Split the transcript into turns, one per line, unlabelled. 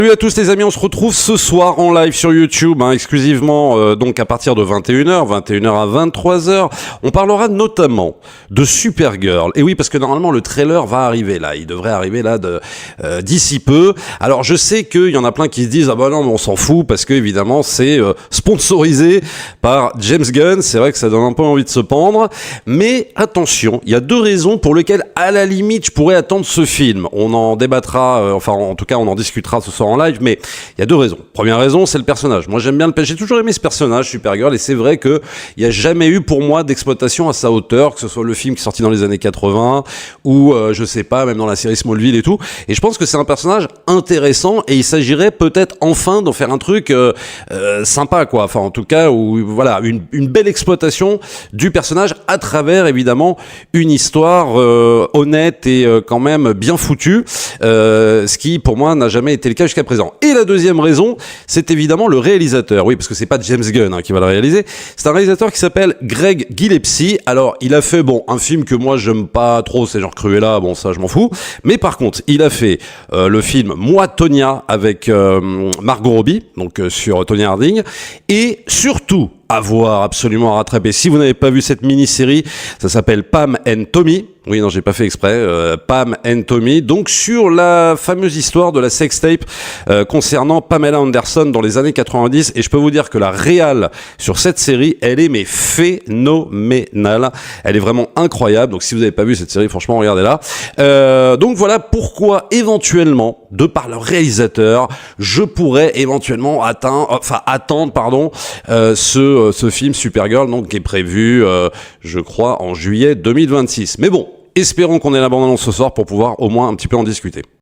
Salut à tous les amis, on se retrouve ce soir en live sur YouTube, exclusivement donc à partir de 21h, 21h à 23h. On parlera notamment de Supergirl. Et oui, parce que normalement le trailer va arriver là, il devrait arriver là d'ici peu. Alors je sais qu'il y en a plein qui se disent ah bah non mais on s'en fout parce que évidemment c'est sponsorisé par James Gunn. C'est vrai que ça donne un peu envie de se pendre, mais attention, il y a deux raisons pour lesquelles à la limite je pourrais attendre ce film. On en débattra, enfin en tout cas on en discutera ce soir en live, mais il y a deux raisons. Première raison, c'est le personnage. Moi, j'aime bien j'ai toujours aimé ce personnage, Supergirl, et c'est vrai que il n'y a jamais eu pour moi d'exploitation à sa hauteur, que ce soit le film qui est sorti dans les années 80, ou je sais pas, même dans la série Smallville et tout. Et je pense que c'est un personnage intéressant, et il s'agirait peut-être enfin d'en faire un truc sympa, quoi. Enfin, en tout cas, où voilà, une belle exploitation du personnage à travers, évidemment, une histoire honnête et quand même bien foutue, ce qui, pour moi, n'a jamais été le cas jusqu'à présent. Et la deuxième raison, c'est évidemment le réalisateur. Oui, parce que c'est pas James Gunn qui va le réaliser. C'est un réalisateur qui s'appelle Greg Gillespie. Alors, il a fait, un film que moi j'aime pas trop, c'est genre Cruella, bon ça je m'en fous. Mais par contre, il a fait le film Moi, Tonya, avec Margot Robbie, donc sur Tonya Harding. Et surtout, à voir, absolument à rattraper. Si vous n'avez pas vu cette mini-série, ça s'appelle Pam and Tommy. Oui, non, j'ai pas fait exprès. Pam and Tommy. Donc, sur la fameuse histoire de la sextape concernant Pamela Anderson dans les années 90. Et je peux vous dire que la réal sur cette série, elle est mais phénoménale. Elle est vraiment incroyable. Donc, si vous n'avez pas vu cette série, franchement, regardez-la. Donc, voilà pourquoi, éventuellement, de par le réalisateur, je pourrais éventuellement attendre, ce film Supergirl, donc, qui est prévu, je crois, en juillet 2026. Mais bon, espérons qu'on ait la bande-annonce ce soir pour pouvoir au moins un petit peu en discuter.